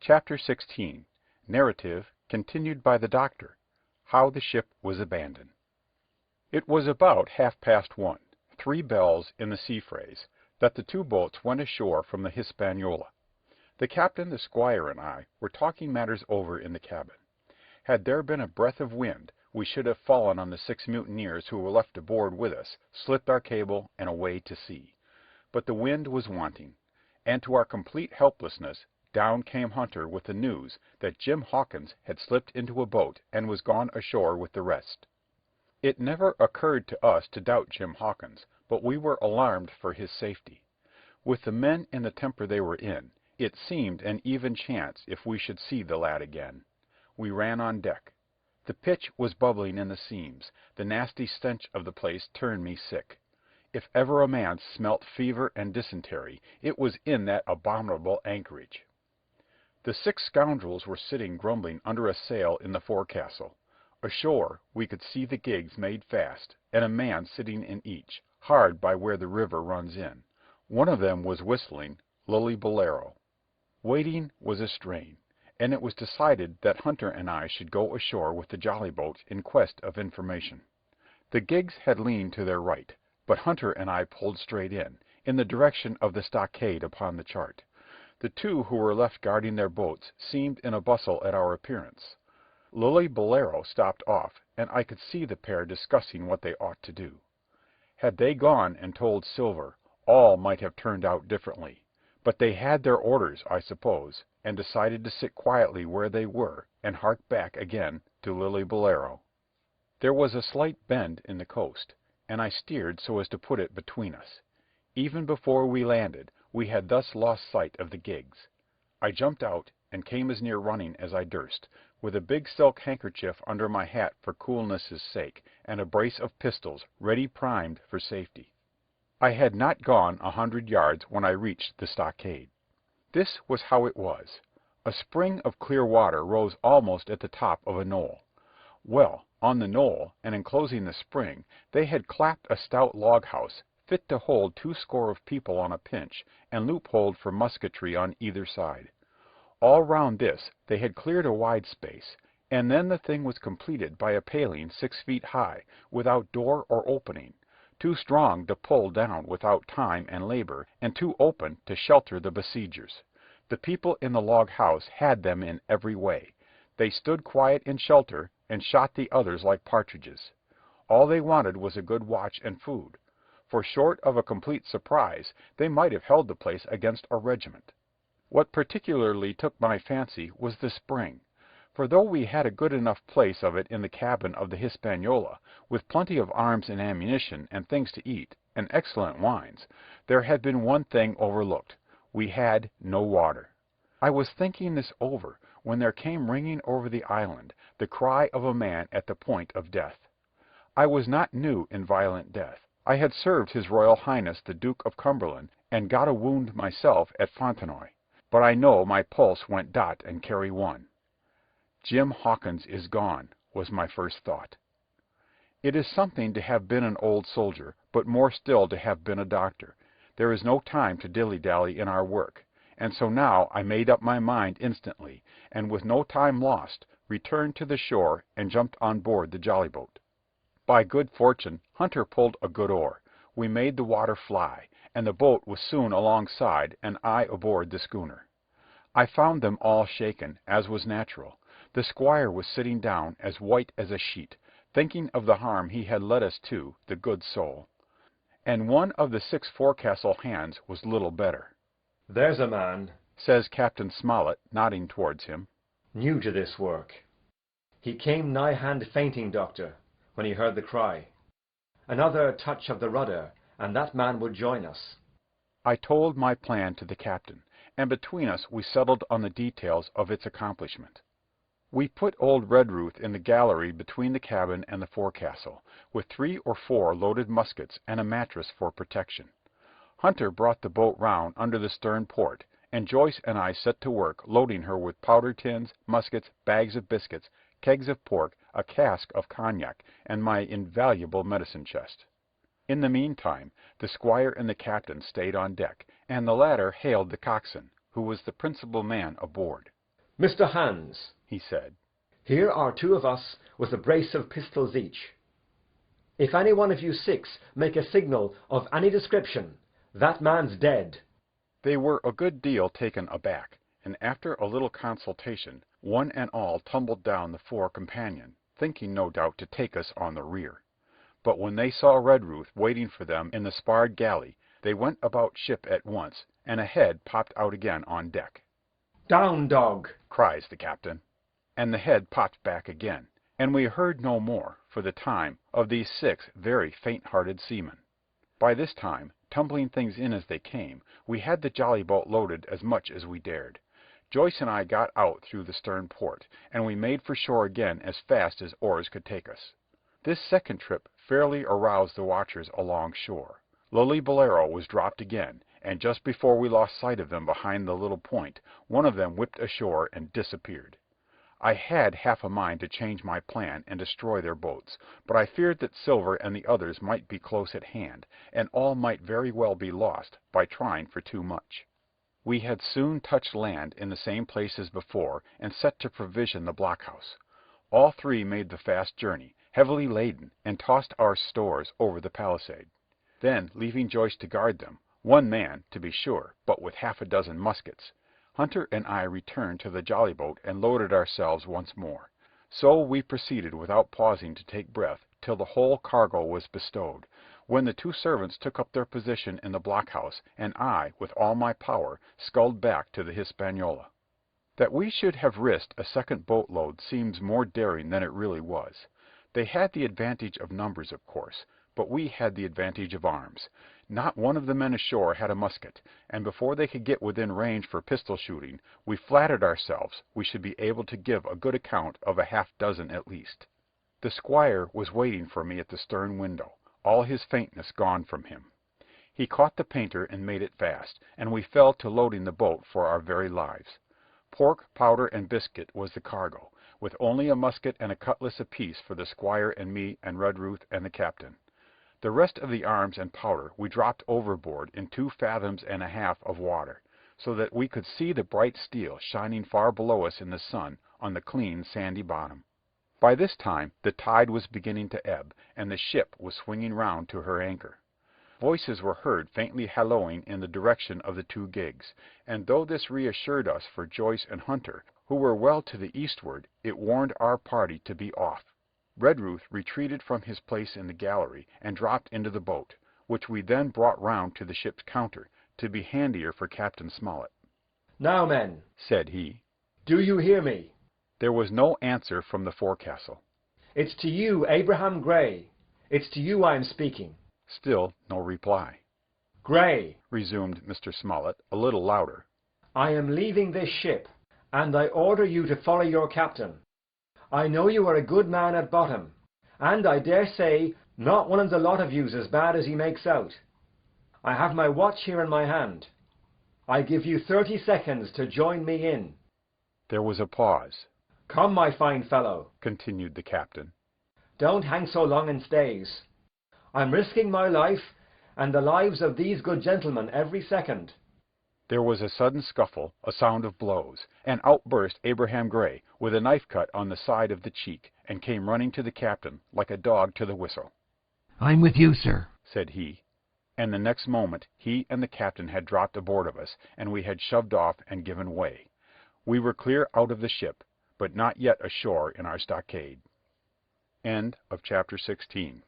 Chapter 16. Narrative continued by the Doctor. How the ship was abandoned. It was about 1:30, 3 bells in the sea phrase, that the two boats went ashore from the Hispaniola. The captain, the squire, and I were talking matters over in the cabin. Had there been a breath of wind, we should have fallen on the 6 mutineers who were left aboard with us, slipped our cable, and away to sea. But the wind was wanting, and to our complete helplessness, down came Hunter with the news that Jim Hawkins had slipped into a boat and was gone ashore with the rest. It never occurred to us to doubt Jim Hawkins, but we were alarmed for his safety. With the men in the temper they were in, it seemed an even chance if we should see the lad again. We ran on deck. The pitch was bubbling in the seams. The nasty stench of the place turned me sick. If ever a man smelt fever and dysentery, it was in that abominable anchorage. The 6 scoundrels were sitting grumbling under a sail in the forecastle. Ashore we could see the gigs made fast, and a man sitting in each, hard by where the river runs in. One of them was whistling Lilly Bolero. Waiting was a strain, and it was decided that Hunter and I should go ashore with the jolly boat in quest of information. The gigs had leaned to their right, but Hunter and I pulled straight in the direction of the stockade upon the chart. The 2 who were left guarding their boats seemed in a bustle at our appearance. Lilly Bolero stopped off, and I could see the pair discussing what they ought to do. Had they gone and told Silver, all might have turned out differently, but they had their orders, I suppose, and decided to sit quietly where they were and hark back again to Lilly Bolero. There was a slight bend in the coast, and I steered so as to put it between us. Even before we landed, we had thus lost sight of the gigs. I jumped out and came as near running as I durst, with a big silk handkerchief under my hat for coolness' sake, and a brace of pistols ready primed for safety. I had not gone 100 yards when I reached the stockade. This was how it was. A spring of clear water rose almost at the top of a knoll. Well, on the knoll, and enclosing the spring, they had clapped a stout log house, fit to hold 20 people on a pinch, and loopholed for musketry on either side. All round this they had cleared a wide space, and then the thing was completed by a paling 6 feet high, without door or opening, too strong to pull down without time and labor, and too open to shelter the besiegers. The people in the log house had them in every way. They stood quiet in shelter, and shot the others like partridges. All they wanted was a good watch and food, for short of a complete surprise, they might have held the place against a regiment. What particularly took my fancy was the spring, for though we had a good enough place of it in the cabin of the Hispaniola, with plenty of arms and ammunition and things to eat, and excellent wines, there had been one thing overlooked. We had no water. I was thinking this over when there came ringing over the island the cry of a man at the point of death. I was not new in violent death. I had served His Royal Highness the Duke of Cumberland, and got a wound myself at Fontenoy, but I know my pulse went dot and carry one. Jim Hawkins is gone, was my first thought. It is something to have been an old soldier, but more still to have been a doctor. There is no time to dilly-dally in our work, and so now I made up my mind instantly, and with no time lost, returned to the shore and jumped on board the jolly boat. By good fortune, Hunter pulled a good oar. We made the water fly, and the boat was soon alongside, and I aboard the schooner. I found them all shaken, as was natural. The squire was sitting down, as white as a sheet, thinking of the harm he had led us to, the good soul. And one of the 6 forecastle hands was little better. "There's a man," says Captain Smollett, nodding towards him, "new to this work. He came nigh-hand fainting, Doctor, when he heard the cry. Another touch of the rudder, and that man would join us." I told my plan to the captain, and between us we settled on the details of its accomplishment. We put old Redruth in the gallery between the cabin and the forecastle, with 3 or 4 loaded muskets and a mattress for protection. Hunter brought the boat round under the stern port, and Joyce and I set to work loading her with powder tins, muskets, bags of biscuits, kegs of pork, a cask of cognac, and my invaluable medicine chest. In the meantime, the squire and the captain stayed on deck, and the latter hailed the coxswain, who was the principal man aboard. Mr. Hands, he said, here are 2 of us with a brace of pistols each. If any one of you 6 make a signal of any description, that man's dead. They were a good deal taken aback, and after a little consultation, one and all tumbled down the fore companion, thinking no doubt to take us on the rear. But when they saw Redruth waiting for them in the sparred galley, they went about ship at once, and a head popped out again on deck. Down, dog, cries the captain. And the head popped back again, and we heard no more, for the time, of these 6 very faint-hearted seamen. By this time, tumbling things in as they came, we had the jolly boat loaded as much as we dared. Joyce and I got out through the stern port, and we made for shore again as fast as oars could take us. This second trip fairly aroused the watchers along shore. Lilly Bolero was dropped again, and just before we lost sight of them behind the little point, one of them whipped ashore and disappeared. I had half a mind to change my plan and destroy their boats, but I feared that Silver and the others might be close at hand, and all might very well be lost by trying for too much. We had soon touched land in the same place as before, and set to provision the blockhouse. All 3 made the fast journey, heavily laden, and tossed our stores over the palisade. Then, leaving Joyce to guard them, 1 man, to be sure, but with half a dozen muskets, Hunter and I returned to the jolly boat and loaded ourselves once more. So we proceeded without pausing to take breath till the whole cargo was bestowed, when the 2 servants took up their position in the blockhouse, and I, with all my power, sculled back to the Hispaniola. That we should have risked a second boatload seems more daring than it really was. They had the advantage of numbers, of course, but we had the advantage of arms. Not one of the men ashore had a musket, and before they could get within range for pistol shooting, we flattered ourselves we should be able to give a good account of a half-dozen at least. The squire was waiting for me at the stern window, all his faintness gone from him. He caught the painter and made it fast, and we fell to loading the boat for our very lives. Pork, powder, and biscuit was the cargo, with only a musket and a cutlass apiece for the squire and me and Redruth and the captain. The rest of the arms and powder we dropped overboard in 2 fathoms and a half of water, so that we could see the bright steel shining far below us in the sun on the clean sandy bottom. By this time the tide was beginning to ebb, and the ship was swinging round to her anchor. Voices were heard faintly hallooing in the direction of the 2 gigs, and though this reassured us for Joyce and Hunter, who were well to the eastward, it warned our party to be off. Redruth retreated from his place in the gallery and dropped into the boat, which we then brought round to the ship's counter, to be handier for Captain Smollett. Now, men, said he, do you hear me? There was no answer from the forecastle. It's to you, Abraham Gray. It's to you I am speaking. Still no reply. Gray, resumed Mr. Smollett, a little louder, I am leaving this ship, and I order you to follow your captain. I know you are a good man at bottom, and I dare say not one of the lot of you's as bad as he makes out. I have my watch here in my hand. I give you 30 seconds to join me in. There was a pause. Come, my fine fellow, continued the captain. Don't hang so long in stays. I'm risking my life and the lives of these good gentlemen every second. There was a sudden scuffle, a sound of blows, and out burst Abraham Gray, with a knife cut on the side of the cheek, and came running to the captain, like a dog to the whistle. I'm with you, sir, said he, and the next moment he and the captain had dropped aboard of us, and we had shoved off and given way. We were clear out of the ship, but not yet ashore in our stockade. End of chapter 16.